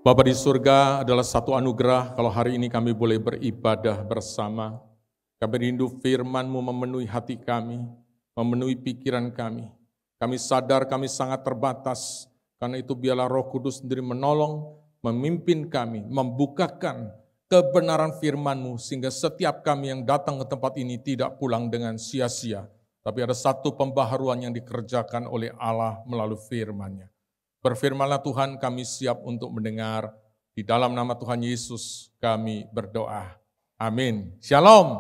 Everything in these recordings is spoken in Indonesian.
Bapa di surga, adalah satu anugerah kalau hari ini kami boleh beribadah bersama. Kami rindu firman-Mu memenuhi hati kami, memenuhi pikiran kami. Kami sadar kami sangat terbatas, karena itu biarlah Roh Kudus sendiri menolong, memimpin kami, membukakan kebenaran firman-Mu, sehingga setiap kami yang datang ke tempat ini tidak pulang dengan sia-sia. Tapi ada satu pembaharuan yang dikerjakan oleh Allah melalui firman-Nya. Berfirmanlah Tuhan, kami siap untuk mendengar. Di dalam nama Tuhan Yesus kami berdoa. Amin. Shalom.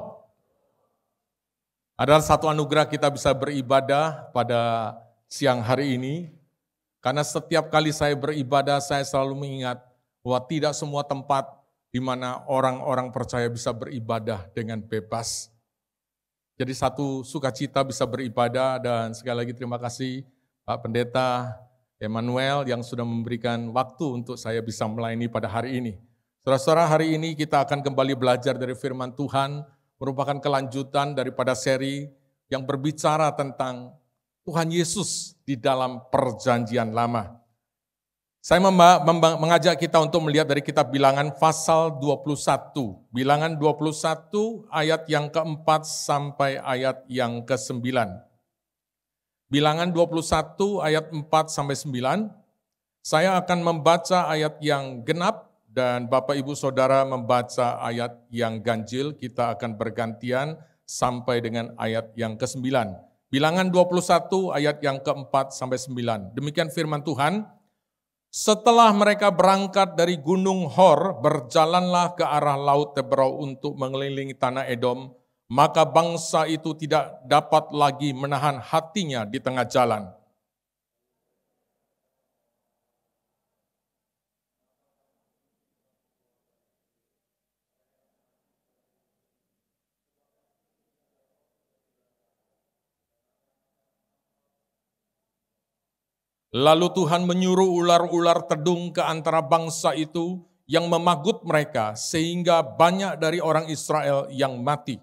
Adalah satu anugerah kita bisa beribadah pada siang hari ini. Karena setiap kali saya beribadah, saya selalu mengingat bahwa tidak semua tempat di mana orang-orang percaya bisa beribadah dengan bebas. Jadi satu sukacita bisa beribadah, dan sekali lagi terima kasih Pak Pendeta Emmanuel yang sudah memberikan waktu untuk saya bisa melayani pada hari ini. Saudara-saudara, hari ini kita akan kembali belajar dari firman Tuhan, merupakan kelanjutan daripada seri yang berbicara tentang Tuhan Yesus di dalam perjanjian lama. Saya mengajak kita untuk melihat dari kitab Bilangan pasal 21. Bilangan 21 ayat yang keempat sampai ayat yang ke-9. Bilangan 21 ayat 4 sampai 9. Saya akan membaca ayat yang genap dan Bapak Ibu Saudara membaca ayat yang ganjil. Kita akan bergantian sampai dengan ayat yang ke-9. Bilangan 21 ayat yang ke-4 sampai 9. Demikian firman Tuhan. Setelah mereka berangkat dari Gunung Hor, berjalanlah ke arah Laut Teberau untuk mengelilingi tanah Edom. Maka bangsa itu tidak dapat lagi menahan hatinya di tengah jalan. Lalu Tuhan menyuruh ular-ular tedung ke antara bangsa itu yang memagut mereka, sehingga banyak dari orang Israel yang mati.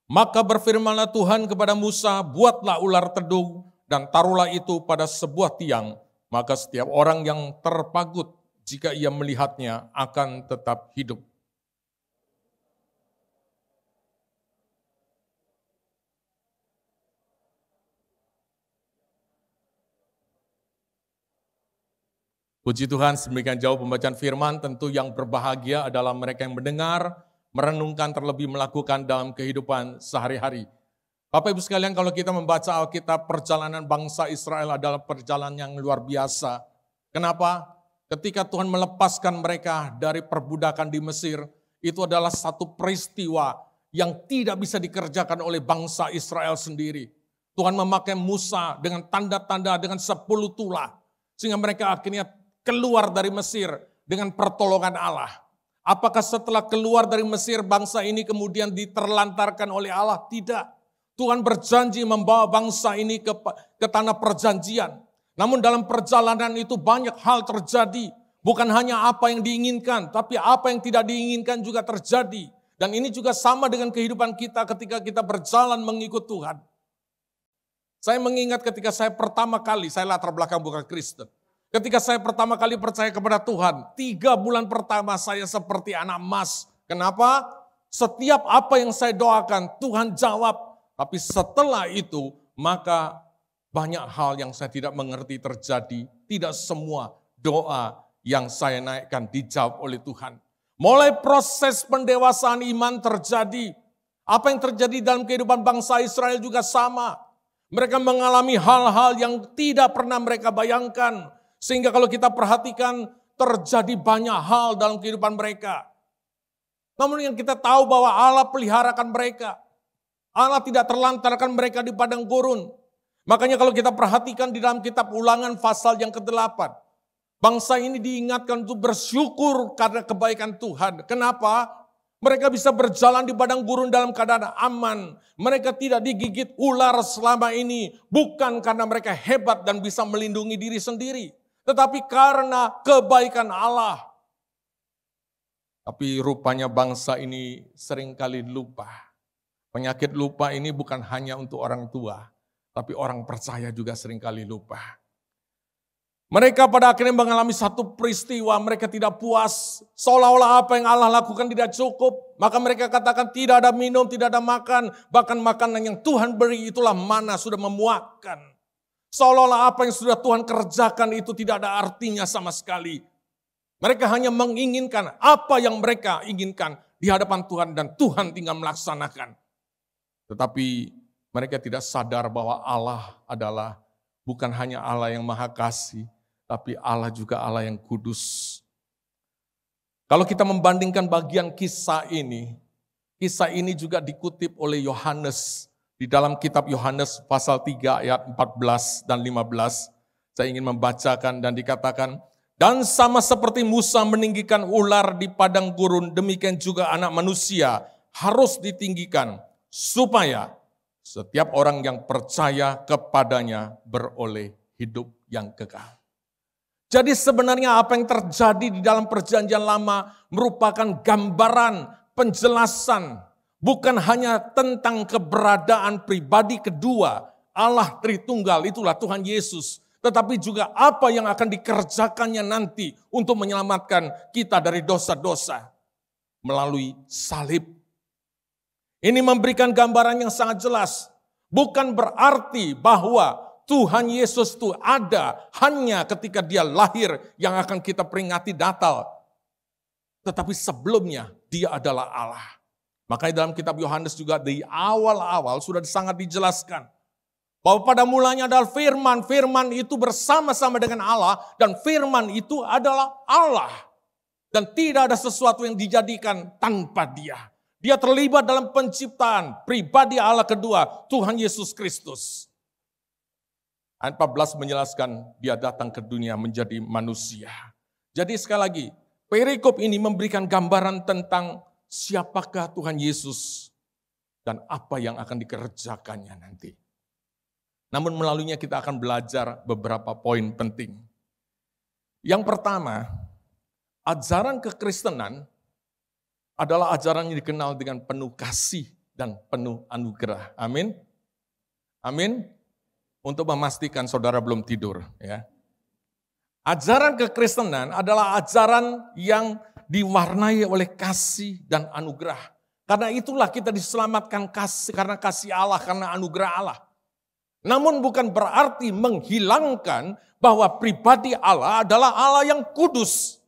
Maka berfirmanlah Tuhan kepada Musa, buatlah ular tedung dan taruhlah itu pada sebuah tiang. Maka setiap orang yang terpagut jika ia melihatnya akan tetap hidup. Puji Tuhan, sedemikian jauh pembacaan firman. Tentu yang berbahagia adalah mereka yang mendengar, merenungkan, terlebih melakukan dalam kehidupan sehari-hari. Bapak Ibu sekalian, kalau kita membaca Alkitab, perjalanan bangsa Israel adalah perjalanan yang luar biasa. Kenapa? Ketika Tuhan melepaskan mereka dari perbudakan di Mesir, itu adalah satu peristiwa yang tidak bisa dikerjakan oleh bangsa Israel sendiri. Tuhan memakai Musa dengan tanda-tanda, dengan 10 tulah, sehingga mereka akhirnya keluar dari Mesir dengan pertolongan Allah. Apakah setelah keluar dari Mesir bangsa ini kemudian diterlantarkan oleh Allah? Tidak. Tuhan berjanji membawa bangsa ini ke tanah perjanjian. Namun dalam perjalanan itu banyak hal terjadi. Bukan hanya apa yang diinginkan, tapi apa yang tidak diinginkan juga terjadi. Dan ini juga sama dengan kehidupan kita ketika kita berjalan mengikut Tuhan. Saya mengingat ketika saya pertama kali, saya latar belakang bukan Kristen. Ketika saya pertama kali percaya kepada Tuhan, 3 bulan pertama saya seperti anak emas. Kenapa? Setiap apa yang saya doakan, Tuhan jawab. Tapi setelah itu, maka banyak hal yang saya tidak mengerti terjadi. Tidak semua doa yang saya naikkan dijawab oleh Tuhan. Mulai proses pendewasaan iman terjadi. Apa yang terjadi dalam kehidupan bangsa Israel juga sama. Mereka mengalami hal-hal yang tidak pernah mereka bayangkan. Sehingga kalau kita perhatikan terjadi banyak hal dalam kehidupan mereka. Namun yang kita tahu bahwa Allah peliharakan mereka. Allah tidak terlantarkan mereka di padang gurun. Makanya kalau kita perhatikan di dalam kitab Ulangan pasal yang ke-8. Bangsa ini diingatkan untuk bersyukur karena kebaikan Tuhan. Kenapa? Mereka bisa berjalan di padang gurun dalam keadaan aman. Mereka tidak digigit ular selama ini. Bukan karena mereka hebat dan bisa melindungi diri sendiri. tetapi karena kebaikan Allah. Tapi rupanya bangsa ini seringkali lupa. Penyakit lupa ini bukan hanya untuk orang tua, tapi orang percaya juga seringkali lupa. Mereka pada akhirnya mengalami satu peristiwa, mereka tidak puas. Seolah-olah apa yang Allah lakukan tidak cukup. Maka mereka katakan tidak ada minum, tidak ada makan. Bahkan makanan yang Tuhan beri itulah mana sudah memuakkan. Seolah-olah apa yang sudah Tuhan kerjakan itu tidak ada artinya sama sekali. Mereka hanya menginginkan apa yang mereka inginkan di hadapan Tuhan dan Tuhan tinggal melaksanakan. Tetapi mereka tidak sadar bahwa Allah adalah bukan hanya Allah yang maha kasih, tapi Allah juga Allah yang kudus. Kalau kita membandingkan bagian kisah ini juga dikutip oleh Yohanes di dalam kitab Yohanes pasal 3 ayat 14 dan 15. Saya ingin membacakan dan dikatakan, dan sama seperti Musa meninggikan ular di padang gurun, demikian juga anak manusia harus ditinggikan, supaya setiap orang yang percaya kepadanya beroleh hidup yang kekal. Jadi sebenarnya apa yang terjadi di dalam perjanjian lama merupakan gambaran, penjelasan, bukan hanya tentang keberadaan pribadi kedua, Allah Tritunggal, itulah Tuhan Yesus. Tetapi juga apa yang akan dikerjakannya nanti untuk menyelamatkan kita dari dosa-dosa melalui salib. Ini memberikan gambaran yang sangat jelas. Bukan berarti bahwa Tuhan Yesus itu ada hanya ketika dia lahir yang akan kita peringati Natal. Tetapi sebelumnya dia adalah Allah. Makanya dalam kitab Yohanes juga di awal-awal sudah sangat dijelaskan. Bahwa pada mulanya adalah firman, firman itu bersama-sama dengan Allah, dan firman itu adalah Allah. Dan tidak ada sesuatu yang dijadikan tanpa dia. Dia terlibat dalam penciptaan pribadi Allah kedua, Tuhan Yesus Kristus. Ayat 14 menjelaskan dia datang ke dunia menjadi manusia. Jadi sekali lagi, perikop ini memberikan gambaran tentang siapakah Tuhan Yesus dan apa yang akan dikerjakannya nanti. Namun melaluinya kita akan belajar beberapa poin penting. Yang pertama, ajaran kekristenan adalah ajaran yang dikenal dengan penuh kasih dan penuh anugerah. Amin. Amin. Untuk memastikan saudara belum tidur, ya. Ajaran kekristenan adalah ajaran yang diwarnai oleh kasih dan anugerah. Karena itulah kita diselamatkan karena kasih Allah, karena anugerah Allah. Namun bukan berarti menghilangkan bahwa pribadi Allah adalah Allah yang kudus.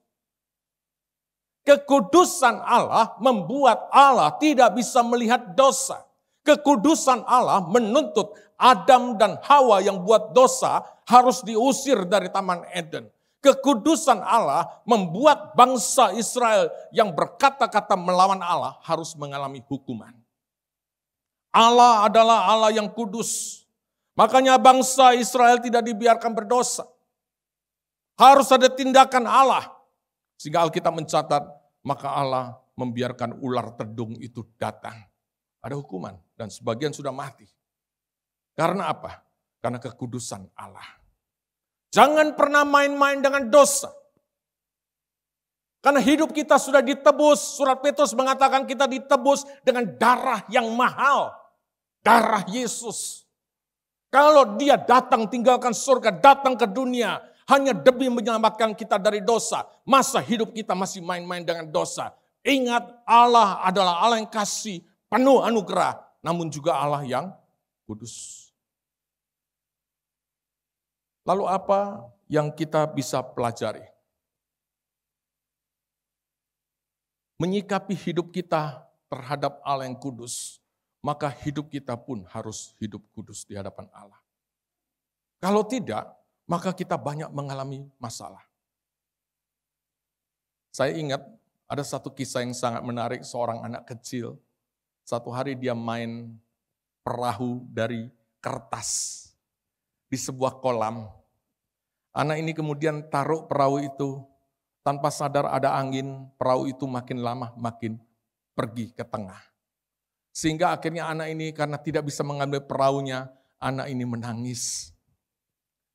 Kekudusan Allah membuat Allah tidak bisa melihat dosa. Kekudusan Allah menuntut Adam dan Hawa yang buat dosa harus diusir dari Taman Eden. Kekudusan Allah membuat bangsa Israel yang berkata-kata melawan Allah harus mengalami hukuman. Allah adalah Allah yang kudus. Makanya bangsa Israel tidak dibiarkan berdosa. Harus ada tindakan Allah. Sehingga Alkitab mencatat, maka Allah membiarkan ular tedung itu datang. Ada hukuman dan sebagian sudah mati. Karena apa? Karena kekudusan Allah. Jangan pernah main-main dengan dosa. Karena hidup kita sudah ditebus. Surat Petrus mengatakan kita ditebus dengan darah yang mahal. Darah Yesus. Kalau dia datang tinggalkan surga, datang ke dunia hanya demi menyelamatkan kita dari dosa. Masa hidup kita masih main-main dengan dosa. Ingat, Allah adalah Allah yang kasih, penuh anugerah, namun juga Allah yang kudus. Lalu apa yang kita bisa pelajari? Menyikapi hidup kita terhadap Allah yang kudus, maka hidup kita pun harus hidup kudus di hadapan Allah. Kalau tidak, maka kita banyak mengalami masalah. Saya ingat ada satu kisah yang sangat menarik, seorang anak kecil. Satu hari dia main perahu dari kertas di sebuah kolam. Anak ini kemudian taruh perahu itu, tanpa sadar ada angin, perahu itu makin lama makin pergi ke tengah. Sehingga akhirnya anak ini karena tidak bisa mengambil perahunya, anak ini menangis.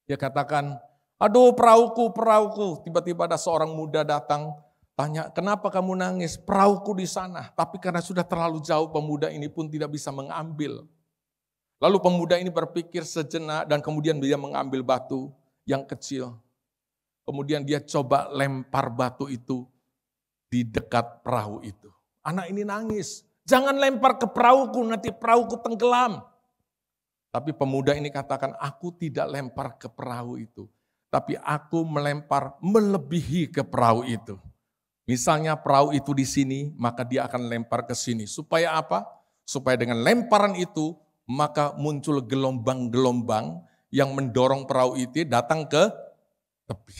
Dia katakan, Aduh perauku, perauku. Tiba-tiba ada seorang muda datang, tanya, kenapa kamu nangis? Perauku di sana. Tapi karena sudah terlalu jauh, pemuda ini pun tidak bisa mengambil. Lalu pemuda ini berpikir sejenak dan kemudian dia mengambil batu yang kecil. Kemudian dia coba lempar batu itu di dekat perahu itu. Anak ini nangis. Jangan lempar ke perahuku, nanti perahuku tenggelam. Tapi pemuda ini katakan, aku tidak lempar ke perahu itu. Tapi aku melempar melebihi ke perahu itu. Misalnya perahu itu di sini, maka dia akan lempar ke sini. Supaya apa? Supaya dengan lemparan itu, maka muncul gelombang-gelombang yang mendorong perahu itu datang ke tepi.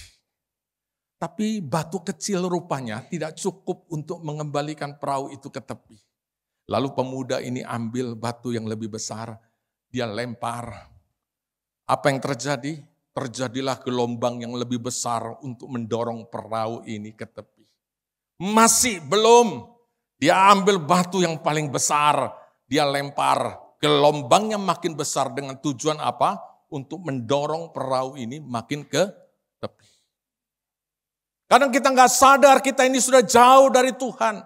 Tapi batu kecil rupanya tidak cukup untuk mengembalikan perahu itu ke tepi. Lalu pemuda ini ambil batu yang lebih besar, dia lempar. Apa yang terjadi? Terjadilah gelombang yang lebih besar untuk mendorong perahu ini ke tepi. Masih belum, dia ambil batu yang paling besar, dia lempar. Gelombangnya makin besar dengan tujuan apa? Untuk mendorong perahu ini makin ke tepi. Kadang kita nggak sadar kita ini sudah jauh dari Tuhan.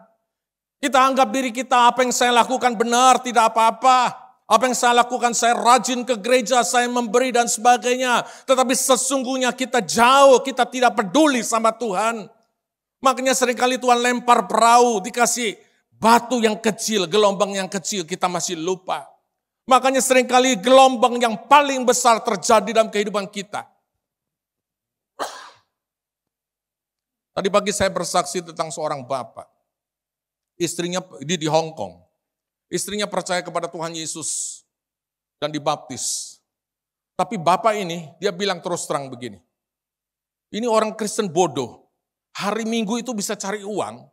Kita anggap diri kita apa yang saya lakukan benar, tidak apa-apa. Apa yang saya lakukan, saya rajin ke gereja, saya memberi dan sebagainya. Tetapi sesungguhnya kita jauh, kita tidak peduli sama Tuhan. Makanya seringkali Tuhan lempar perahu, dikasih batu yang kecil, gelombang yang kecil, kita masih lupa. Makanya seringkali gelombang yang paling besar terjadi dalam kehidupan kita. Tadi pagi saya bersaksi tentang seorang bapak. Istrinya di Hong Kong. Istrinya percaya kepada Tuhan Yesus dan dibaptis. Tapi bapak ini, dia bilang terus terang begini. Ini orang Kristen bodoh. Hari Minggu itu bisa cari uang.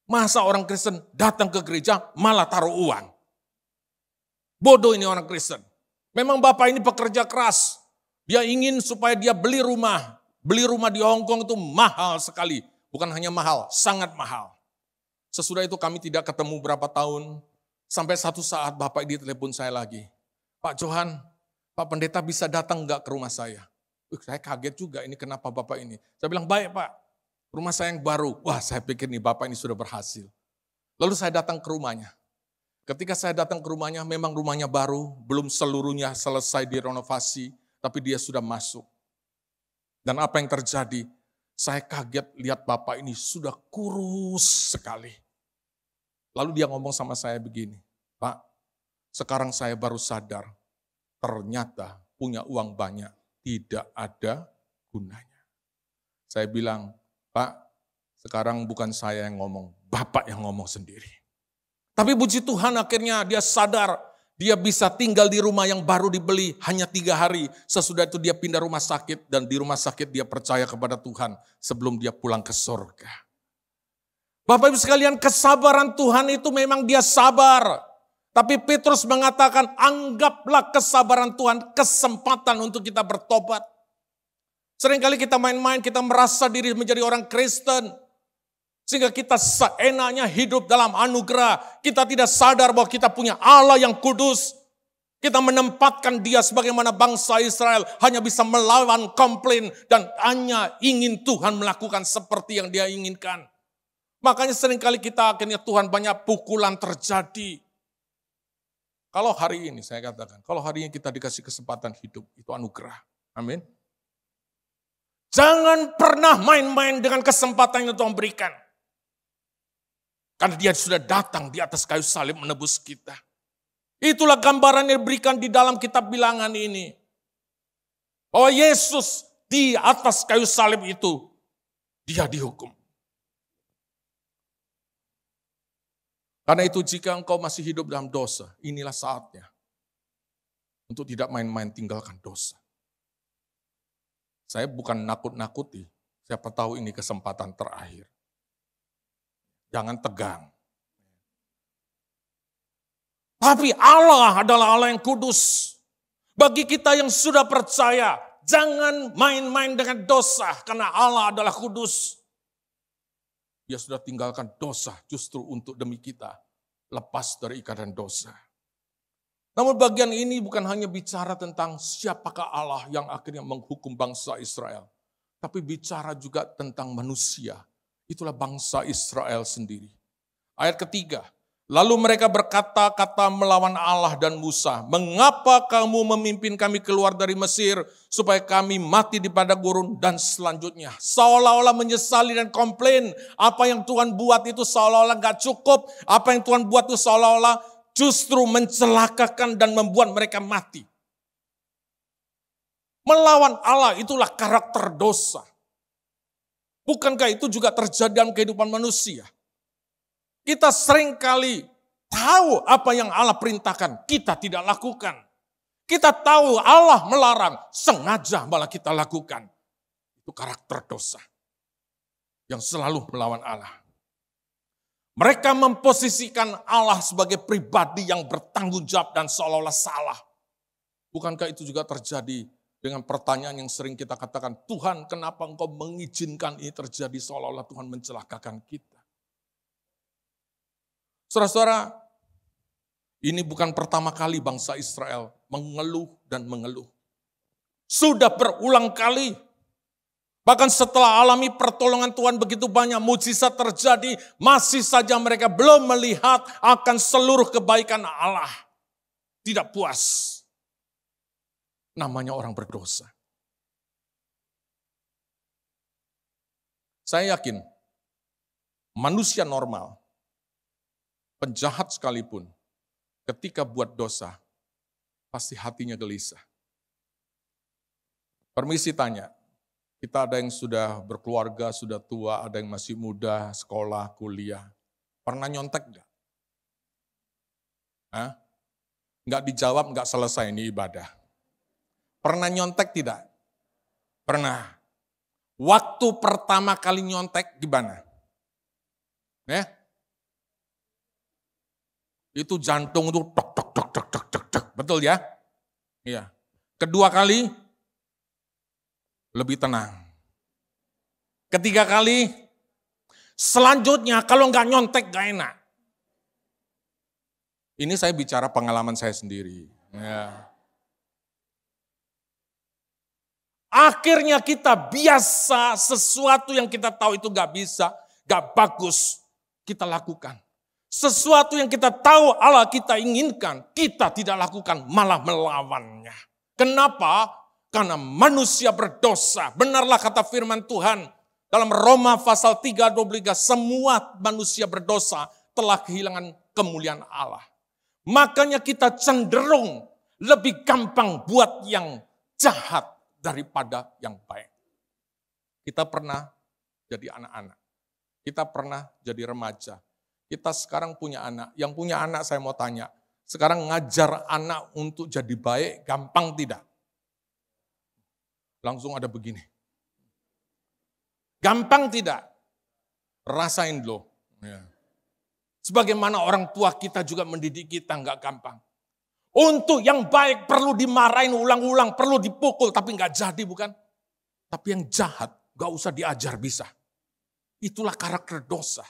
Masa orang Kristen datang ke gereja malah taruh uang. Bodoh ini orang Kristen. Memang bapak ini pekerja keras. Dia ingin supaya dia beli rumah. Beli rumah di Hong Kong itu mahal sekali. Bukan hanya mahal, sangat mahal. Sesudah itu kami tidak ketemu berapa tahun. Sampai satu saat bapak ini telepon saya lagi. Pak Johan, Pak Pendeta bisa datang enggak ke rumah saya? Saya kaget juga ini kenapa bapak ini. Saya bilang baik Pak, rumah saya yang baru. Wah saya pikir nih bapak ini sudah berhasil. Lalu saya datang ke rumahnya. Ketika saya datang ke rumahnya, memang rumahnya baru. Belum seluruhnya selesai direnovasi. Tapi dia sudah masuk. Dan apa yang terjadi? Saya kaget lihat bapak ini sudah kurus sekali. Lalu dia ngomong sama saya begini, Pak, sekarang saya baru sadar, ternyata punya uang banyak, tidak ada gunanya. Saya bilang, Pak, sekarang bukan saya yang ngomong, Bapak yang ngomong sendiri. Tapi puji Tuhan akhirnya dia sadar, dia bisa tinggal di rumah yang baru dibeli hanya 3 hari. Sesudah itu dia pindah rumah sakit dan di rumah sakit dia percaya kepada Tuhan sebelum dia pulang ke surga. Bapak Ibu sekalian, kesabaran Tuhan itu memang dia sabar. Tapi Petrus mengatakan, anggaplah kesabaran Tuhan kesempatan untuk kita bertobat. Seringkali kita main-main, kita merasa diri menjadi orang Kristen. Sehingga kita seenaknya hidup dalam anugerah. Kita tidak sadar bahwa kita punya Allah yang kudus. Kita menempatkan dia sebagaimana bangsa Israel hanya bisa melawan komplain dan hanya ingin Tuhan melakukan seperti yang dia inginkan. Makanya seringkali kita akhirnya Tuhan banyak pukulan terjadi. Kalau hari ini saya katakan, kalau hari ini kita dikasih kesempatan hidup, itu anugerah. Amin. Jangan pernah main-main dengan kesempatan yang Tuhan berikan. Karena dia sudah datang di atas kayu salib menebus kita. Itulah gambaran yang diberikan di dalam kitab Bilangan ini. Bahwa Yesus di atas kayu salib itu, dia dihukum. Karena itu jika engkau masih hidup dalam dosa, inilah saatnya untuk tidak main-main tinggalkan dosa. Saya bukan nakut-nakuti, siapa tahu ini kesempatan terakhir. Jangan tegang. Tapi Allah adalah Allah yang kudus. Bagi kita yang sudah percaya, jangan main-main dengan dosa karena Allah adalah kudus. Dia sudah tinggalkan dosa justru untuk demi kita lepas dari ikatan dosa. Namun bagian ini bukan hanya bicara tentang siapakah Allah yang akhirnya menghukum bangsa Israel. Tapi bicara juga tentang manusia. Itulah bangsa Israel sendiri. Ayat ketiga. Lalu mereka berkata-kata melawan Allah dan Musa. Mengapa kamu memimpin kami keluar dari Mesir supaya kami mati di padang gurun dan selanjutnya. Seolah-olah menyesali dan komplain. Apa yang Tuhan buat itu seolah-olah gak cukup. Apa yang Tuhan buat itu seolah-olah justru mencelakakan dan membuat mereka mati. Melawan Allah itulah karakter dosa. Bukankah itu juga terjadi dalam kehidupan manusia? Kita seringkali tahu apa yang Allah perintahkan, kita tidak lakukan. Kita tahu Allah melarang, sengaja malah kita lakukan. Itu karakter dosa yang selalu melawan Allah. Mereka memposisikan Allah sebagai pribadi yang bertanggung jawab dan seolah-olah salah. Bukankah itu juga terjadi dengan pertanyaan yang sering kita katakan, Tuhan kenapa engkau mengizinkan ini terjadi seolah-olah Tuhan mencelakakan kita. Saudara-saudara, ini bukan pertama kali bangsa Israel mengeluh dan mengeluh. Sudah berulang kali. Bahkan setelah alami pertolongan Tuhan begitu banyak mujizat terjadi, masih saja mereka belum melihat akan seluruh kebaikan Allah. Tidak puas. Namanya orang berdosa. Saya yakin manusia normal, penjahat sekalipun, ketika buat dosa, pasti hatinya gelisah. Permisi tanya, kita ada yang sudah berkeluarga, sudah tua, ada yang masih muda, sekolah, kuliah. Pernah nyontek enggak? Enggak dijawab, enggak selesai ini ibadah. Pernah nyontek tidak? Pernah. Waktu pertama kali nyontek gimana? Itu jantung itu tok tok tok tok tok tok tok. Betul ya? Iya. Kedua kali lebih tenang. Ketiga kali selanjutnya kalau nggak nyontek nggak enak. Ini saya bicara pengalaman saya sendiri. Ya. Akhirnya kita biasa sesuatu yang kita tahu itu nggak bisa, nggak bagus, kita lakukan. Sesuatu yang kita tahu Allah kita inginkan, kita tidak lakukan, malah melawannya. Kenapa? Karena manusia berdosa. Benarlah kata firman Tuhan dalam Roma pasal 3:23, semua manusia berdosa telah kehilangan kemuliaan Allah. Makanya kita cenderung lebih gampang buat yang jahat daripada yang baik. Kita pernah jadi anak-anak. Kita pernah jadi remaja. Kita sekarang punya anak. Yang punya anak saya mau tanya, sekarang ngajar anak untuk jadi baik gampang tidak? Langsung ada begini. Gampang tidak? Rasain loh. Ya. Sebagaimana orang tua kita juga mendidik kita nggak gampang. Untuk yang baik perlu dimarahin ulang-ulang, perlu dipukul, tapi nggak jadi bukan? Tapi yang jahat nggak usah diajar bisa. Itulah karakter dosa.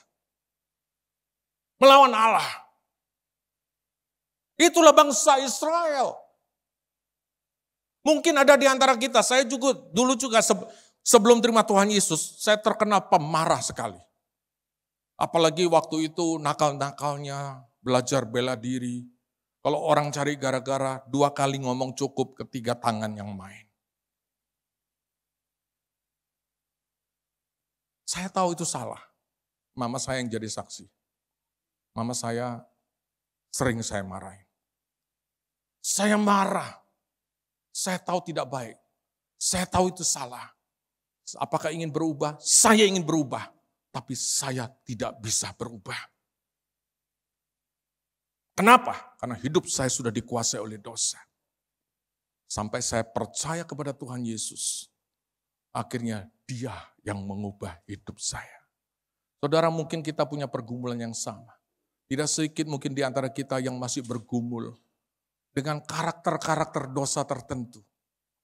Melawan Allah. Itulah bangsa Israel. Mungkin ada di antara kita, saya juga dulu juga sebelum terima Tuhan Yesus, saya terkenal pemarah sekali. Apalagi waktu itu nakal-nakalnya, belajar bela diri. Kalau orang cari gara-gara, 2 kali ngomong cukup, ketiga tangan yang main. Saya tahu itu salah. Mama saya yang jadi saksi. Mama saya sering saya marahin. Saya marah. Saya tahu tidak baik. Saya tahu itu salah. Apakah ingin berubah? Saya ingin berubah. Tapi saya tidak bisa berubah. Kenapa? Karena hidup saya sudah dikuasai oleh dosa. Sampai saya percaya kepada Tuhan Yesus. Akhirnya Dia yang mengubah hidup saya. Saudara, mungkin kita punya pergumulan yang sama. Tidak sedikit mungkin di antara kita yang masih bergumul dengan karakter-karakter dosa tertentu.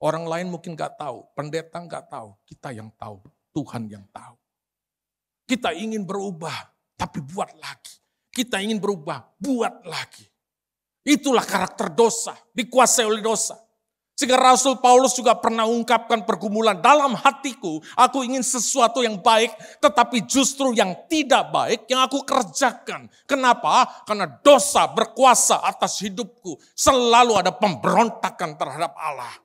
Orang lain mungkin gak tahu, pendeta gak tahu, kita yang tahu, Tuhan yang tahu. Kita ingin berubah, tapi buat lagi. Kita ingin berubah, buat lagi. Itulah karakter dosa, dikuasai oleh dosa. Sehingga Rasul Paulus juga pernah ungkapkan pergumulan, dalam hatiku aku ingin sesuatu yang baik, tetapi justru yang tidak baik yang aku kerjakan. Kenapa? Karena dosa berkuasa atas hidupku. Selalu ada pemberontakan terhadap Allah.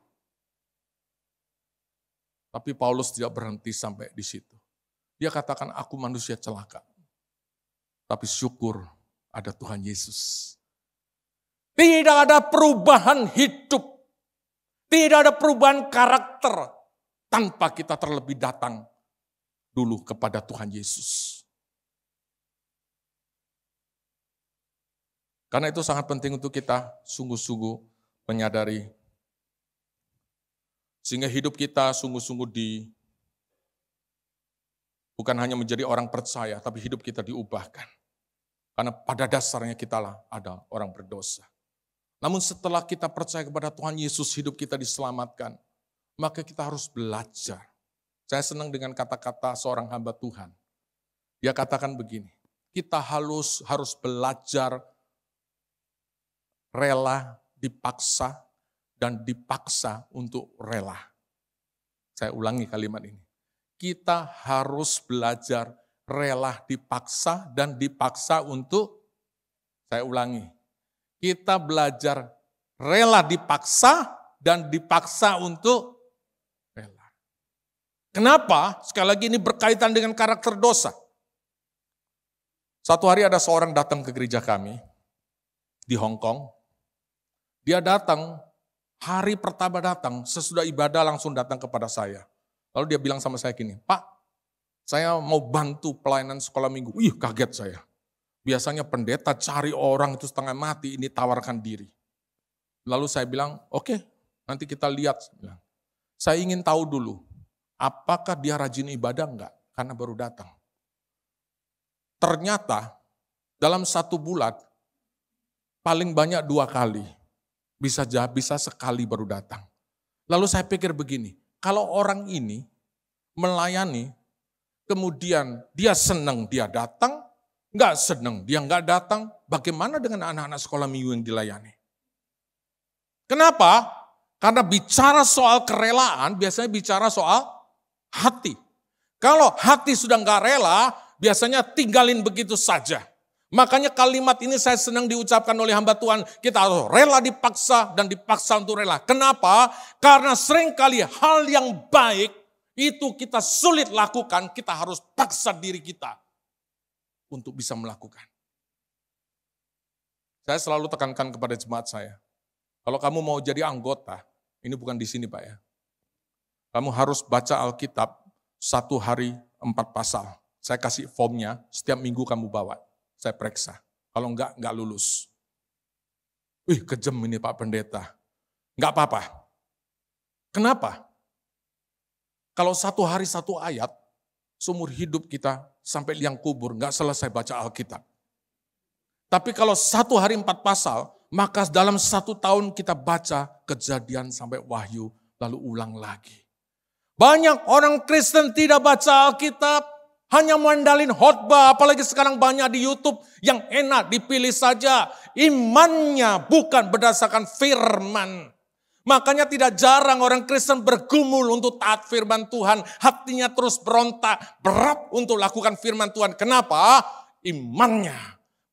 Tapi Paulus tidak berhenti sampai di situ. Dia katakan, aku manusia celaka. Tapi syukur ada Tuhan Yesus. Tidak ada perubahan hidup. Tidak ada perubahan karakter tanpa kita terlebih datang dulu kepada Tuhan Yesus. Karena itu sangat penting untuk kita sungguh-sungguh menyadari. Sehingga hidup kita sungguh-sungguh bukan hanya menjadi orang percaya, tapi hidup kita diubahkan. Karena pada dasarnya kitalah ada orang berdosa. Namun setelah kita percaya kepada Tuhan Yesus, hidup kita diselamatkan, maka kita harus belajar. Saya senang dengan kata-kata seorang hamba Tuhan. Dia katakan begini, kita harus belajar rela dipaksa dan dipaksa untuk rela. Saya ulangi kalimat ini. Kita harus belajar rela dipaksa dan dipaksa untuk, saya ulangi. Kita belajar rela dipaksa dan dipaksa untuk rela. Kenapa? Sekali lagi ini berkaitan dengan karakter dosa. Satu hari ada seorang datang ke gereja kami di Hong Kong. Dia datang, hari pertama datang, sesudah ibadah langsung datang kepada saya. Lalu dia bilang sama saya gini, Pak, saya mau bantu pelayanan sekolah minggu. Kaget saya. Biasanya pendeta cari orang itu setengah mati, ini tawarkan diri. Lalu saya bilang, oke, nanti kita lihat. Saya ingin tahu dulu, apakah dia rajin ibadah enggak? Karena baru datang. Ternyata dalam 1 bulan, paling banyak 2 kali. Bisa sekali baru datang. Lalu saya pikir begini, kalau orang ini melayani, kemudian dia senang dia datang, nggak senang, dia nggak datang. Bagaimana dengan anak-anak sekolah minggu yang dilayani? Kenapa? Karena bicara soal kerelaan, biasanya bicara soal hati. Kalau hati sudah nggak rela, biasanya tinggalin begitu saja. Makanya kalimat ini saya senang diucapkan oleh hamba Tuhan. Kita harus rela dipaksa dan dipaksa untuk rela. Kenapa? Karena seringkali hal yang baik itu kita sulit lakukan, kita harus paksa diri kita untuk bisa melakukan. Saya selalu tekankan kepada jemaat saya, kalau kamu mau jadi anggota, ini bukan di sini Pak ya, kamu harus baca Alkitab 1 hari 4 pasal. Saya kasih formnya, setiap minggu kamu bawa, saya periksa. Kalau enggak lulus. Kejam ini Pak Pendeta. Enggak apa-apa. Kenapa? Kalau 1 hari 1 ayat, seumur hidup kita sampai liang kubur, nggak selesai baca Alkitab. Tapi kalau 1 hari 4 pasal, maka dalam 1 tahun kita baca Kejadian sampai Wahyu, lalu ulang lagi. Banyak orang Kristen tidak baca Alkitab, hanya mandalin khotbah, apalagi sekarang banyak di YouTube yang enak dipilih saja. Imannya bukan berdasarkan firman. Makanya tidak jarang orang Kristen bergumul untuk taat firman Tuhan. Hatinya terus berontak, berat untuk lakukan firman Tuhan. Kenapa? Imannya.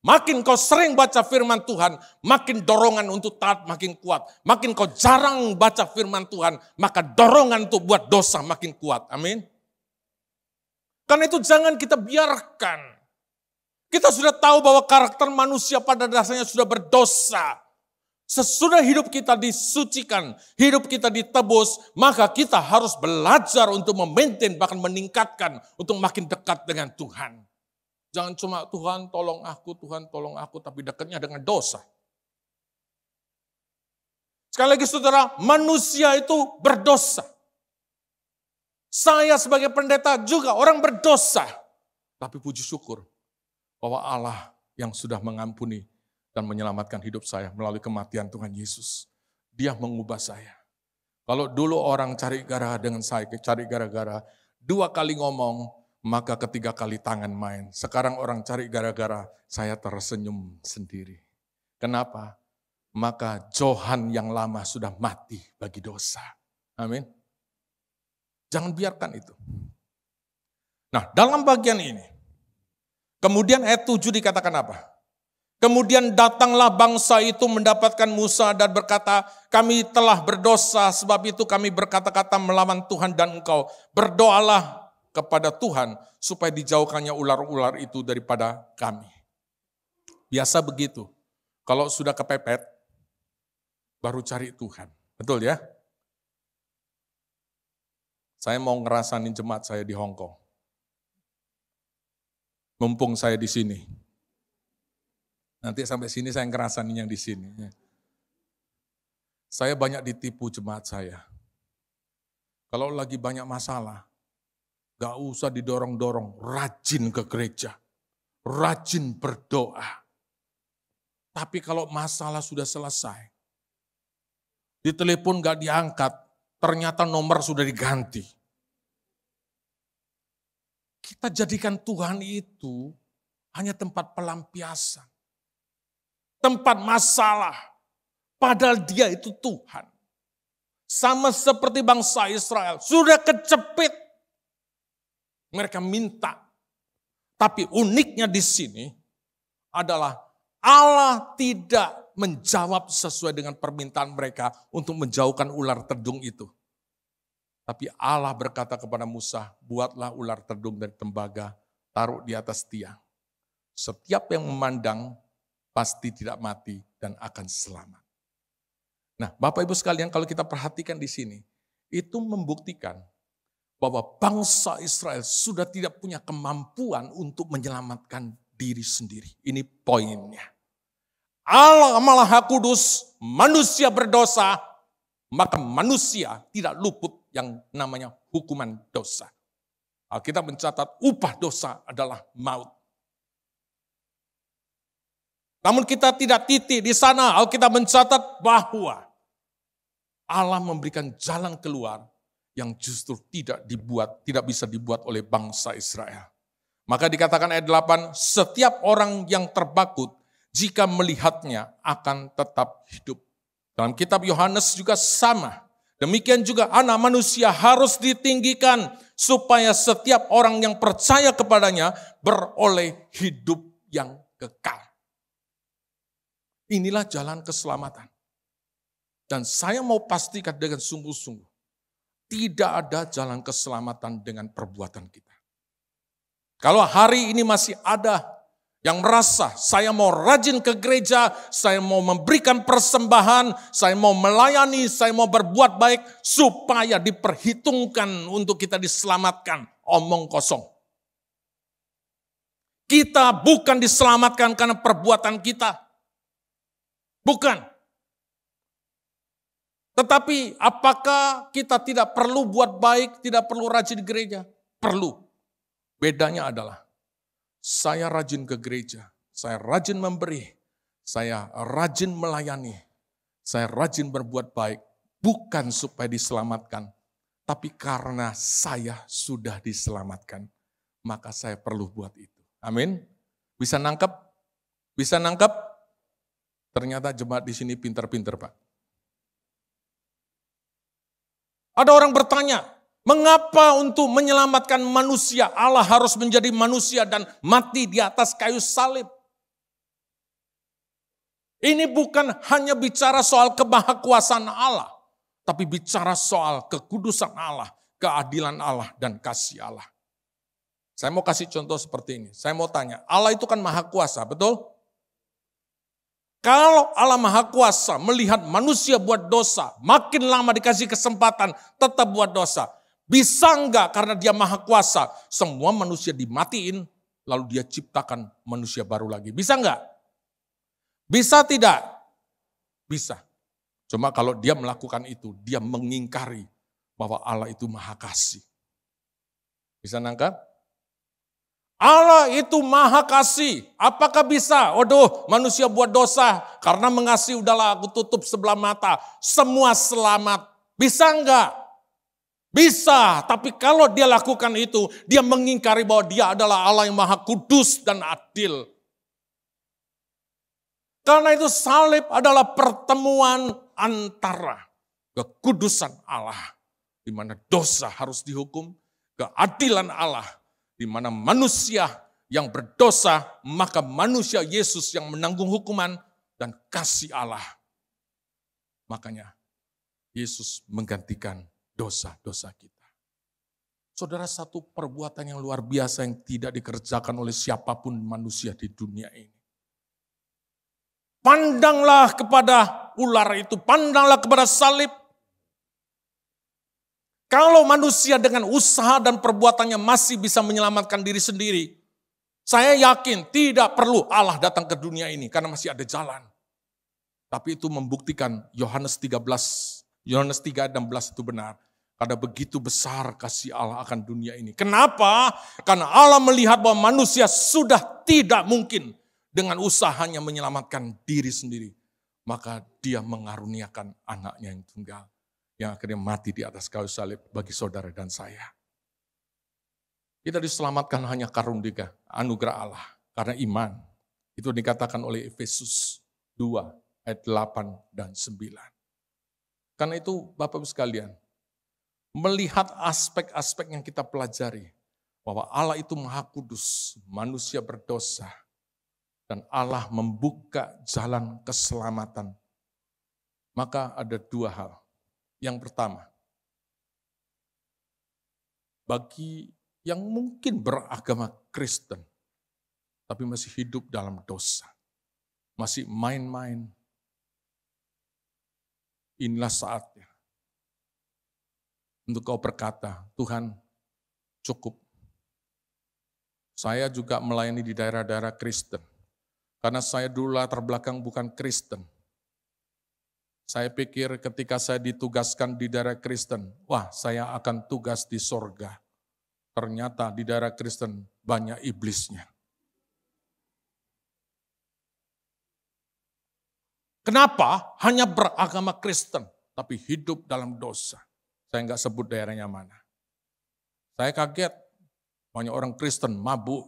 Makin kau sering baca firman Tuhan, makin dorongan untuk taat makin kuat. Makin kau jarang baca firman Tuhan, maka dorongan untuk buat dosa makin kuat. Amin. Karena itu jangan kita biarkan. Kita sudah tahu bahwa karakter manusia pada dasarnya sudah berdosa. Sesudah hidup kita disucikan, hidup kita ditebus, maka kita harus belajar untuk memaintain, bahkan meningkatkan, untuk makin dekat dengan Tuhan. Jangan cuma Tuhan tolong aku, tapi dekatnya dengan dosa. Sekali lagi saudara, manusia itu berdosa. Saya sebagai pendeta juga orang berdosa. Tapi puji syukur bahwa Allah yang sudah mengampuni dan menyelamatkan hidup saya melalui kematian Tuhan Yesus. Dia mengubah saya. Kalau dulu orang cari gara dengan saya, cari gara-gara, 2 kali ngomong, maka 3 kali tangan main. Sekarang orang cari gara-gara, saya tersenyum sendiri. Kenapa? maka Johan yang lama sudah mati bagi dosa. Amin. Jangan biarkan itu. Nah, dalam bagian ini, kemudian ayat 7 dikatakan apa? Kemudian datanglah bangsa itu mendapatkan Musa dan berkata, kami telah berdosa, sebab itu kami berkata-kata melawan Tuhan dan engkau. Berdoalah kepada Tuhan supaya dijauhkannya ular-ular itu daripada kami. Biasa begitu. Kalau sudah kepepet, baru cari Tuhan. Betul ya? Saya mau ngerasain jemaat saya di Hong Kong. Mumpung saya di sini. Nanti sampai sini saya ngerasain yang di sini. Saya banyak ditipu jemaat saya. Kalau lagi banyak masalah, gak usah didorong-dorong, rajin ke gereja, rajin berdoa. Tapi kalau masalah sudah selesai, ditelepon gak diangkat, ternyata nomor sudah diganti. Kita jadikan Tuhan itu hanya tempat pelampiasan. Tempat masalah. Padahal dia itu Tuhan. Sama seperti bangsa Israel. Sudah kecepit. Mereka minta. Tapi uniknya di sini adalah Allah tidak menjawab sesuai dengan permintaan mereka untuk menjauhkan ular terdung itu. Tapi Allah berkata kepada Musa, buatlah ular terdung dari tembaga, taruh di atas tiang. Setiap yang memandang pasti tidak mati dan akan selamat. Nah, Bapak Ibu sekalian, kalau kita perhatikan di sini, itu membuktikan bahwa bangsa Israel sudah tidak punya kemampuan untuk menyelamatkan diri sendiri. Ini poinnya. Allah Maha Kudus, manusia berdosa, maka manusia tidak luput yang namanya hukuman dosa. Alkitab mencatat upah dosa adalah maut. Namun kita tidak titik di sana. Alkitab mencatat bahwa Allah memberikan jalan keluar yang justru tidak bisa dibuat oleh bangsa Israel. Maka dikatakan ayat 8, setiap orang yang terbakut jika melihatnya akan tetap hidup. Dalam kitab Yohanes juga sama. Demikian juga anak manusia harus ditinggikan supaya setiap orang yang percaya kepadanya beroleh hidup yang kekal. Inilah jalan keselamatan. Dan saya mau pastikan dengan sungguh-sungguh, tidak ada jalan keselamatan dengan perbuatan kita. Kalau hari ini masih ada yang merasa saya mau rajin ke gereja, saya mau memberikan persembahan, saya mau melayani, saya mau berbuat baik supaya diperhitungkan untuk kita diselamatkan, omong kosong. Kita bukan diselamatkan karena perbuatan kita. Bukan. Tetapi apakah kita tidak perlu buat baik, tidak perlu rajin di gereja? Perlu. Bedanya adalah saya rajin ke gereja, saya rajin memberi, saya rajin melayani, saya rajin berbuat baik. Bukan supaya diselamatkan, tapi karena saya sudah diselamatkan, maka saya perlu buat itu. Amin. Bisa nangkep? Bisa nangkep? Ternyata jemaat di sini pintar-pintar, Pak. Ada orang bertanya, mengapa untuk menyelamatkan manusia Allah harus menjadi manusia dan mati di atas kayu salib? Ini bukan hanya bicara soal kemahakuasaan Allah, tapi bicara soal kekudusan Allah, keadilan Allah, dan kasih Allah. Saya mau kasih contoh seperti ini. Saya mau tanya, Allah itu kan maha kuasa, betul? Kalau Allah Maha Kuasa melihat manusia buat dosa, makin lama dikasih kesempatan tetap buat dosa. Bisa enggak karena dia Maha Kuasa, semua manusia dimatiin, lalu dia ciptakan manusia baru lagi. Bisa enggak? Bisa tidak? Bisa. Cuma kalau dia melakukan itu, dia mengingkari bahwa Allah itu Maha Kasih. Bisa nangkap? Allah itu Maha Kasih. Apakah bisa? Waduh, manusia buat dosa. Karena mengasihi udahlah aku tutup sebelah mata. Semua selamat. Bisa enggak? Bisa. Tapi kalau dia lakukan itu, dia mengingkari bahwa dia adalah Allah yang Maha Kudus dan adil. Karena itu salib adalah pertemuan antara kekudusan Allah, di mana dosa harus dihukum, keadilan Allah, di mana manusia yang berdosa, maka manusia Yesus yang menanggung hukuman, dan kasih Allah. Makanya Yesus menggantikan dosa-dosa kita. Saudara, satu perbuatan yang luar biasa yang tidak dikerjakan oleh siapapun manusia di dunia ini. Pandanglah kepada ular itu, pandanglah kepada salib. Kalau manusia dengan usaha dan perbuatannya masih bisa menyelamatkan diri sendiri, saya yakin tidak perlu Allah datang ke dunia ini karena masih ada jalan. Tapi itu membuktikan Yohanes 3 ayat 16 itu benar. Karena begitu besar kasih Allah akan dunia ini. Kenapa? Karena Allah melihat bahwa manusia sudah tidak mungkin dengan usahanya menyelamatkan diri sendiri. Maka dia mengaruniakan anaknya yang tunggal. Yang akhirnya mati di atas kayu salib bagi saudara dan saya. Kita diselamatkan hanya karunia anugerah Allah. Karena iman. Itu dikatakan oleh Efesus 2 ayat 8 dan 9. Karena itu Bapak Ibu sekalian. Melihat aspek-aspek yang kita pelajari. Bahwa Allah itu maha kudus. Manusia berdosa. Dan Allah membuka jalan keselamatan. Maka ada dua hal. Yang pertama, bagi yang mungkin beragama Kristen, tapi masih hidup dalam dosa, masih main-main, inilah saatnya untuk kau berkata, Tuhan cukup. Saya juga melayani di daerah-daerah Kristen. Karena saya dulu latar belakang bukan Kristen. Saya pikir ketika saya ditugaskan di daerah Kristen, wah saya akan tugas di sorga. Ternyata di daerah Kristen banyak iblisnya. Kenapa? Hanya beragama Kristen, tapi hidup dalam dosa. Saya nggak sebut daerahnya mana. Saya kaget, banyak orang Kristen mabuk.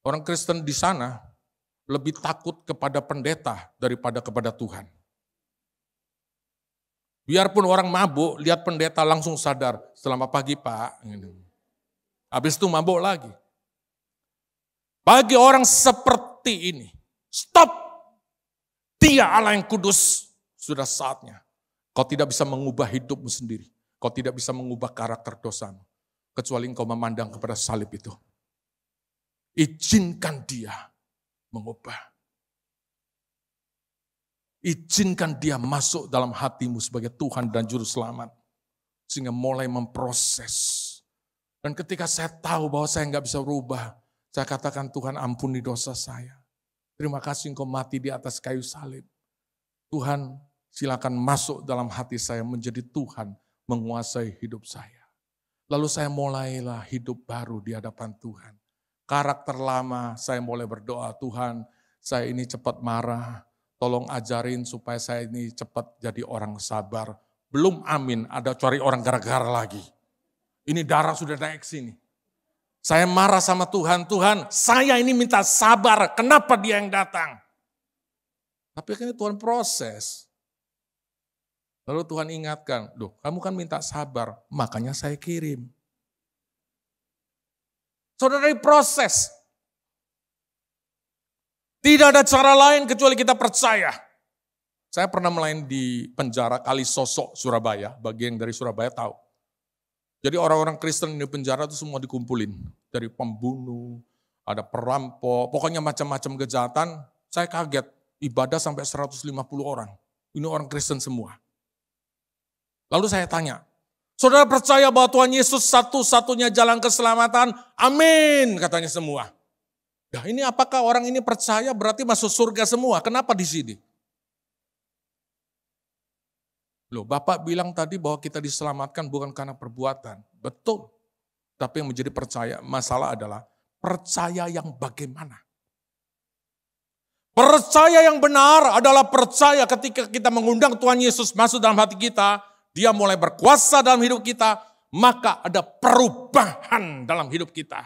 Orang Kristen di sana lebih takut kepada pendeta daripada kepada Tuhan. Biarpun orang mabuk, lihat pendeta langsung sadar, selamat pagi Pak. Habis itu mabuk lagi. Bagi orang seperti ini, stop. Dia Allah yang kudus, sudah saatnya. Kau tidak bisa mengubah hidupmu sendiri. Kau tidak bisa mengubah karakter dosamu. Kecuali engkau memandang kepada salib itu. Izinkan dia mengubah. Izinkan dia masuk dalam hatimu sebagai Tuhan dan Juru Selamat. Sehingga mulai memproses. Dan ketika saya tahu bahwa saya nggak bisa berubah, saya katakan Tuhan ampuni dosa saya. Terima kasih engkau mati di atas kayu salib. Tuhan silakan masuk dalam hati saya menjadi Tuhan menguasai hidup saya. Lalu saya mulailah hidup baru di hadapan Tuhan. Karakter lama, saya mulai berdoa, Tuhan saya ini cepat marah, tolong ajarin supaya saya ini cepat jadi orang sabar. Belum amin, ada cari orang gara-gara lagi. Ini darah sudah naik sini. Saya marah sama Tuhan, Tuhan saya ini minta sabar, kenapa dia yang datang? Tapi akhirnya Tuhan proses. Lalu Tuhan ingatkan, loh kamu kan minta sabar, makanya saya kirim. Saudara, proses. Tidak ada cara lain kecuali kita percaya. Saya pernah melayani di penjara Kalisosok, Surabaya. Bagian dari Surabaya tahu. Jadi orang-orang Kristen di penjara itu semua dikumpulin. Dari pembunuh, ada perampok, pokoknya macam-macam kejahatan. Saya kaget, ibadah sampai 150 orang. Ini orang Kristen semua. Lalu saya tanya, saudara percaya bahwa Tuhan Yesus satu-satunya jalan keselamatan? Amin, katanya semua. Ya ini apakah orang ini percaya berarti masuk surga semua? Kenapa di sini? Loh, Bapak bilang tadi bahwa kita diselamatkan bukan karena perbuatan. Betul. Tapi yang menjadi masalah adalah percaya yang bagaimana? Percaya yang benar adalah percaya ketika kita mengundang Tuhan Yesus masuk dalam hati kita, dia mulai berkuasa dalam hidup kita, maka ada perubahan dalam hidup kita.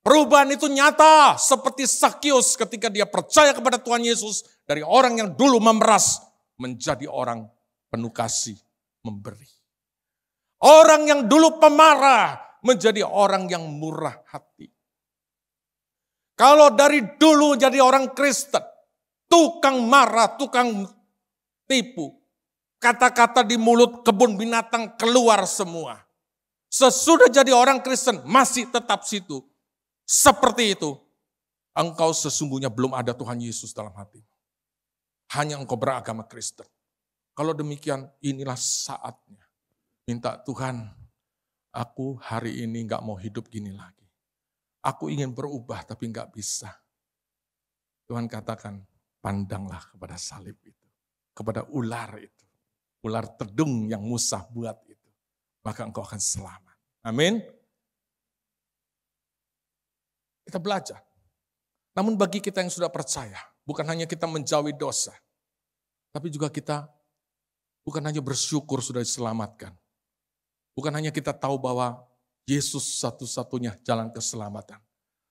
Perubahan itu nyata seperti Sakius ketika dia percaya kepada Tuhan Yesus. Dari orang yang dulu memeras menjadi orang penuh kasih, memberi. Orang yang dulu pemarah menjadi orang yang murah hati. Kalau dari dulu jadi orang Kristen, tukang marah, tukang tipu. Kata-kata di mulut kebun binatang keluar semua. Sesudah jadi orang Kristen masih tetap situ. Seperti itu, engkau sesungguhnya belum ada Tuhan Yesus dalam hati. Hanya engkau beragama Kristen. Kalau demikian, inilah saatnya. Minta Tuhan, aku hari ini gak mau hidup gini lagi. Aku ingin berubah tapi gak bisa. Tuhan katakan, pandanglah kepada salib itu. Kepada ular itu. Ular tedung yang Musa buat itu. Maka engkau akan selamat. Amin. Kita belajar. Namun bagi kita yang sudah percaya, bukan hanya kita menjauhi dosa, tapi juga kita bukan hanya bersyukur sudah diselamatkan. Bukan hanya kita tahu bahwa Yesus satu-satunya jalan keselamatan.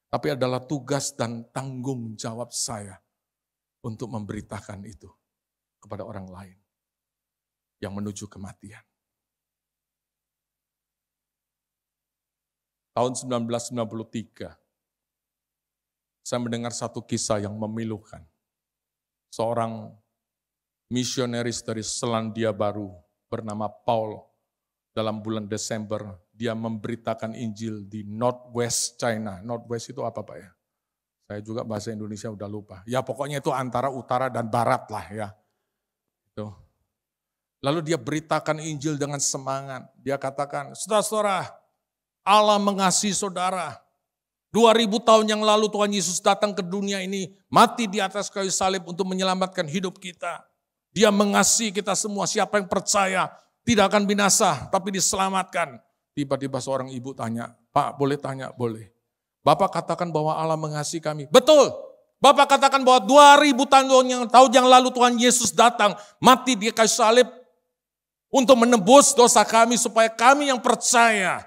Tapi adalah tugas dan tanggung jawab saya untuk memberitakan itu kepada orang lain yang menuju kematian. Tahun 1993, saya mendengar satu kisah yang memilukan. Seorang misionaris dari Selandia Baru bernama Paul. Dalam bulan Desember, dia memberitakan Injil di Northwest China. Northwest itu apa Pak ya? Saya juga bahasa Indonesia udah lupa. Ya pokoknya itu antara utara dan barat lah ya. Itu. Lalu dia beritakan Injil dengan semangat. Dia katakan, saudara-saudara, Allah mengasihi saudara. 2000 tahun yang lalu Tuhan Yesus datang ke dunia ini, mati di atas kayu salib untuk menyelamatkan hidup kita. Dia mengasihi kita semua, siapa yang percaya tidak akan binasa, tapi diselamatkan. Tiba-tiba seorang ibu tanya, Pak boleh tanya? Boleh. Bapak katakan bahwa Allah mengasihi kami. Betul. Bapak katakan bahwa 2000 tahun yang lalu Tuhan Yesus datang, mati di kayu salib untuk menebus dosa kami supaya kami yang percaya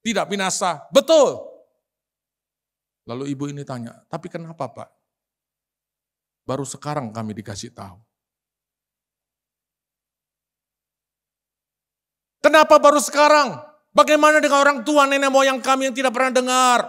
tidak binasa. Betul. Lalu ibu ini tanya, tapi kenapa Pak? Baru sekarang kami dikasih tahu. Kenapa baru sekarang? Bagaimana dengan orang tua nenek moyang kami yang tidak pernah dengar?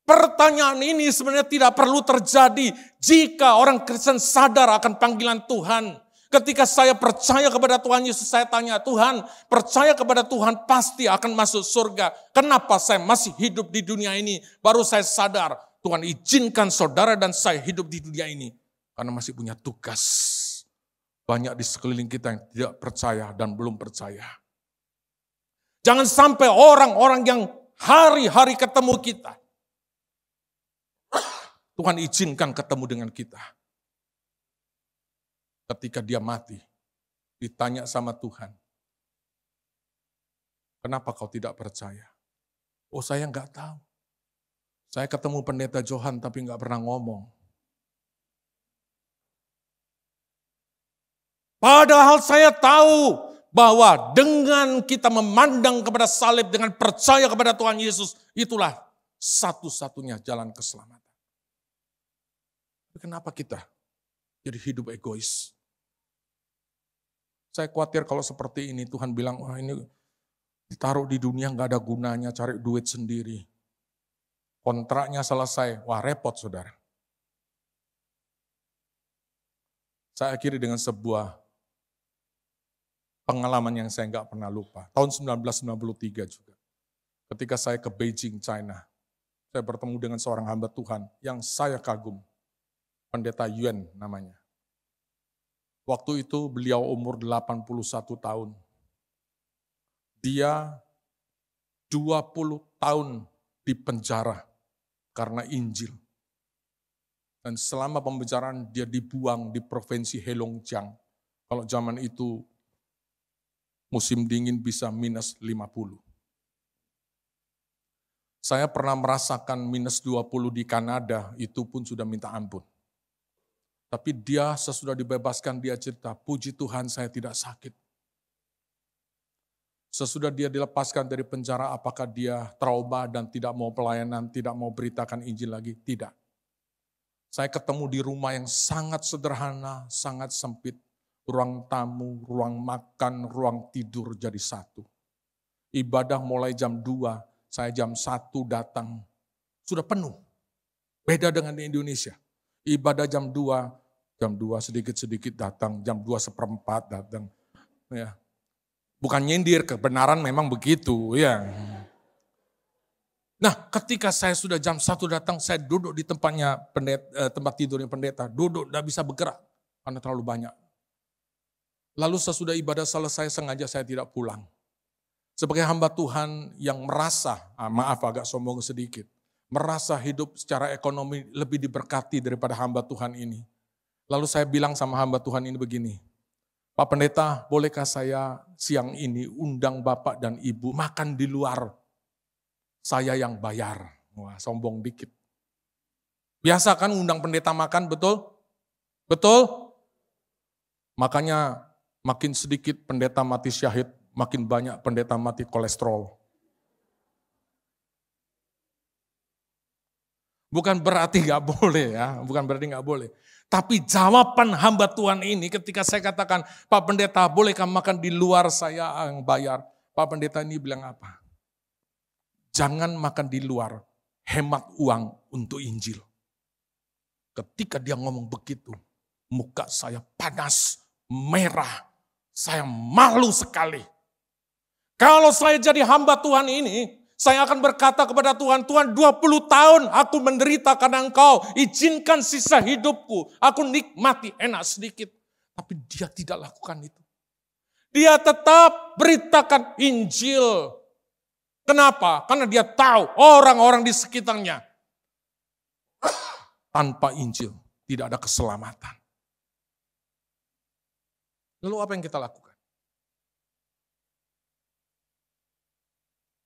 Pertanyaan ini sebenarnya tidak perlu terjadi jika orang Kristen sadar akan panggilan Tuhan. Ketika saya percaya kepada Tuhan Yesus, saya tanya, Tuhan, percaya kepada Tuhan pasti akan masuk surga. Kenapa saya masih hidup di dunia ini? Baru saya sadar, Tuhan izinkan saudara dan saya hidup di dunia ini. Karena masih punya tugas. Banyak di sekeliling kita yang tidak percaya dan belum percaya. Jangan sampai orang-orang yang hari-hari ketemu kita, Tuhan izinkan ketemu dengan kita. Ketika dia mati, ditanya sama Tuhan, kenapa kau tidak percaya? Oh saya nggak tahu. Saya ketemu pendeta Johan tapi nggak pernah ngomong. Padahal saya tahu bahwa dengan kita memandang kepada salib, dengan percaya kepada Tuhan Yesus, itulah satu-satunya jalan keselamatan. Tapi kenapa kita jadi hidup egois? Saya khawatir kalau seperti ini Tuhan bilang, wah ini ditaruh di dunia nggak ada gunanya, cari duit sendiri. Kontraknya selesai, wah repot saudara. Saya akhiri dengan sebuah pengalaman yang saya nggak pernah lupa. Tahun 1993 juga. Ketika saya ke Beijing, China. Saya bertemu dengan seorang hamba Tuhan yang saya kagum. Pendeta Yuan namanya. Waktu itu beliau umur 81 tahun. Dia 20 tahun di penjara karena Injil. Dan selama pembicaraan dia dibuang di provinsi Heilongjiang. Kalau zaman itu musim dingin bisa minus 50. Saya pernah merasakan minus 20 di Kanada, itu pun sudah minta ampun. Tapi dia sesudah dibebaskan dia cerita, puji Tuhan saya tidak sakit. Sesudah dia dilepaskan dari penjara, apakah dia trauma dan tidak mau pelayanan, tidak mau beritakan Injil lagi? Tidak. Saya ketemu di rumah yang sangat sederhana, sangat sempit. Ruang tamu, ruang makan, ruang tidur jadi satu. Ibadah mulai jam 2, saya jam 1 datang. Sudah penuh. Beda dengan di Indonesia. Ibadah jam 2 sedikit-sedikit datang, jam 2:15 datang. Ya. Bukan nyindir, kebenaran memang begitu. Ya. Nah, ketika saya sudah jam 1 datang, saya duduk di tempatnya tempat tidurnya pendeta. Duduk, tidak bisa bergerak karena terlalu banyak. Lalu sesudah ibadah selesai, sengaja saya tidak pulang. Sebagai hamba Tuhan yang merasa, maaf agak sombong sedikit, merasa hidup secara ekonomi lebih diberkati daripada hamba Tuhan ini. Lalu saya bilang sama hamba Tuhan ini begini, Pak Pendeta, bolehkah saya siang ini undang Bapak dan Ibu makan di luar? Saya yang bayar. Wah, sombong dikit. Biasa kan undang pendeta makan, betul? Betul? Makanya makin sedikit pendeta mati syahid, makin banyak pendeta mati kolesterol. Bukan berarti nggak boleh ya, bukan berarti nggak boleh. Tapi jawaban hamba Tuhan ini ketika saya katakan, Pak Pendeta bolehkah makan di luar, saya yang bayar. Pak Pendeta ini bilang apa? Jangan makan di luar, hemat uang untuk Injil. Ketika dia ngomong begitu, muka saya panas, merah, saya malu sekali. Kalau saya jadi hamba Tuhan ini, saya akan berkata kepada Tuhan, Tuhan 20 tahun aku menderita karena Engkau izinkan sisa hidupku. Aku nikmati enak sedikit. Tapi dia tidak lakukan itu. Dia tetap beritakan Injil. Kenapa? Karena dia tahu orang-orang di sekitarnya. Tanpa Injil tidak ada keselamatan. Lalu apa yang kita lakukan?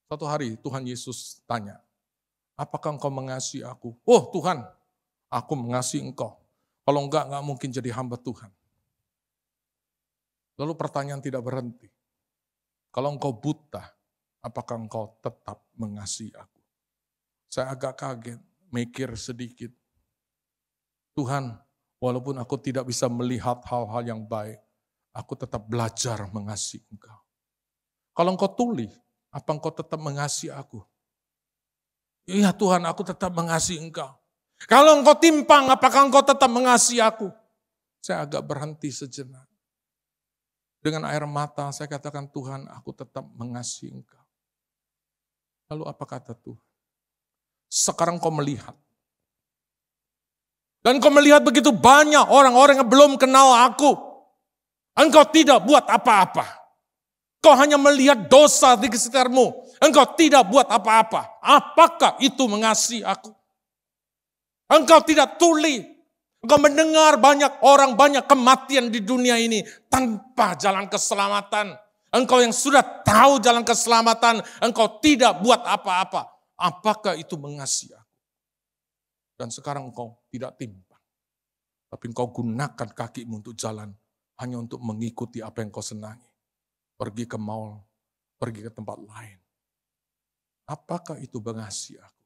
Suatu hari Tuhan Yesus tanya, apakah engkau mengasihi aku? Oh Tuhan, aku mengasihi engkau. Kalau enggak mungkin jadi hamba Tuhan. Lalu pertanyaan tidak berhenti. Kalau engkau buta, apakah engkau tetap mengasihi aku? Saya agak kaget, mikir sedikit. Tuhan, walaupun aku tidak bisa melihat hal-hal yang baik, aku tetap belajar mengasihi engkau. Kalau engkau tuli, apa engkau tetap mengasihi aku? Iya Tuhan, aku tetap mengasihi engkau. Kalau engkau timpang, apakah engkau tetap mengasihi aku? Saya agak berhenti sejenak. Dengan air mata saya katakan, Tuhan aku tetap mengasihi engkau. Lalu apa kata Tuhan? Sekarang kau melihat. Dan kau melihat begitu banyak orang-orang yang belum kenal aku. Engkau tidak buat apa-apa. Kau hanya melihat dosa di sekitarmu. Engkau tidak buat apa-apa. Apakah itu mengasihi aku? Engkau tidak tuli. Engkau mendengar banyak orang, banyak kematian di dunia ini tanpa jalan keselamatan. Engkau yang sudah tahu jalan keselamatan, engkau tidak buat apa-apa. Apakah itu mengasihi aku? Dan sekarang engkau tidak timpang. Tapi engkau gunakan kakimu untuk jalan. Hanya untuk mengikuti apa yang kau senangi. Pergi ke mall, pergi ke tempat lain. Apakah itu mengasihi aku?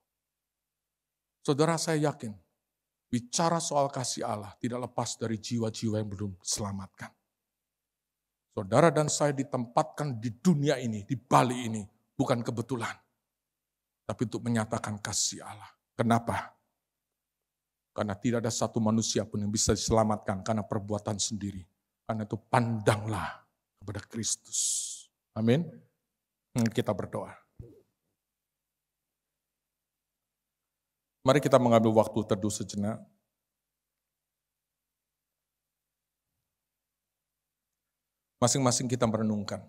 Saudara, saya yakin, bicara soal kasih Allah tidak lepas dari jiwa-jiwa yang belum diselamatkan. Saudara dan saya ditempatkan di dunia ini, di Bali ini, bukan kebetulan. Tapi untuk menyatakan kasih Allah. Kenapa? Karena tidak ada satu manusia pun yang bisa diselamatkan karena perbuatan sendiri. Karena itu pandanglah kepada Kristus. Amin. Kita berdoa. Mari kita mengambil waktu teduh sejenak. Masing-masing kita merenungkan.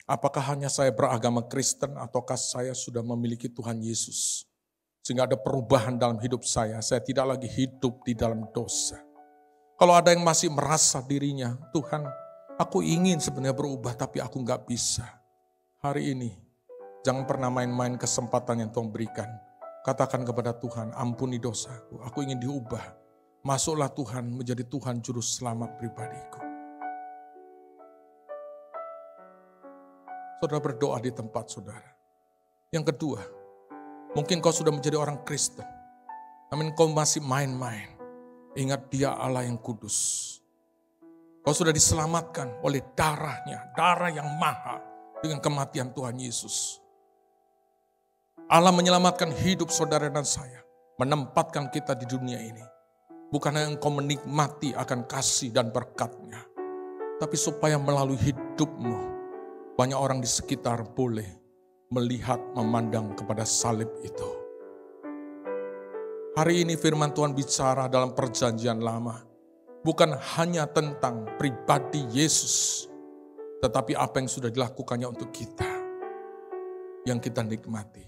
Apakah hanya saya beragama Kristen ataukah saya sudah memiliki Tuhan Yesus? Sehingga ada perubahan dalam hidup saya tidak lagi hidup di dalam dosa. Kalau ada yang masih merasa dirinya, Tuhan, aku ingin sebenarnya berubah tapi aku nggak bisa. Hari ini, jangan pernah main-main kesempatan yang Tuhan berikan. Katakan kepada Tuhan, ampuni dosaku, aku ingin diubah. Masuklah Tuhan menjadi Tuhan Juru Selamat pribadiku. saudara berdoa di tempat saudara. Yang kedua, mungkin kau sudah menjadi orang Kristen, namun kau masih main-main. Ingat dia Allah yang kudus. Kau sudah diselamatkan oleh darahnya, darah yang mahal dengan kematian Tuhan Yesus. Allah menyelamatkan hidup saudara dan saya, menempatkan kita di dunia ini. Bukan hanya engkau menikmati akan kasih dan berkat-Nya, tapi supaya melalui hidupmu, banyak orang di sekitar boleh melihat, memandang kepada salib itu. Hari ini firman Tuhan bicara dalam perjanjian lama, bukan hanya tentang pribadi Yesus, tetapi apa yang sudah dilakukannya untuk kita, yang kita nikmati.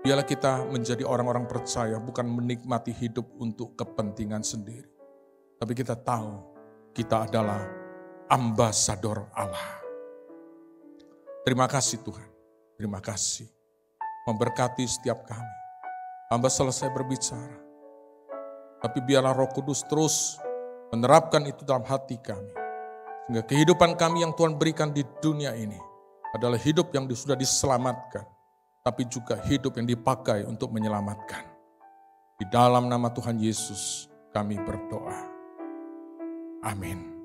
Biarlah kita menjadi orang-orang percaya, bukan menikmati hidup untuk kepentingan sendiri. Tapi kita tahu, kita adalah ambasador Allah. Terima kasih Tuhan, terima kasih. Memberkati setiap kami. Hamba selesai berbicara. Tapi biarlah Roh Kudus terus menerapkan itu dalam hati kami. Sehingga kehidupan kami yang Tuhan berikan di dunia ini adalah hidup yang sudah diselamatkan, tapi juga hidup yang dipakai untuk menyelamatkan. Di dalam nama Tuhan Yesus kami berdoa. Amin.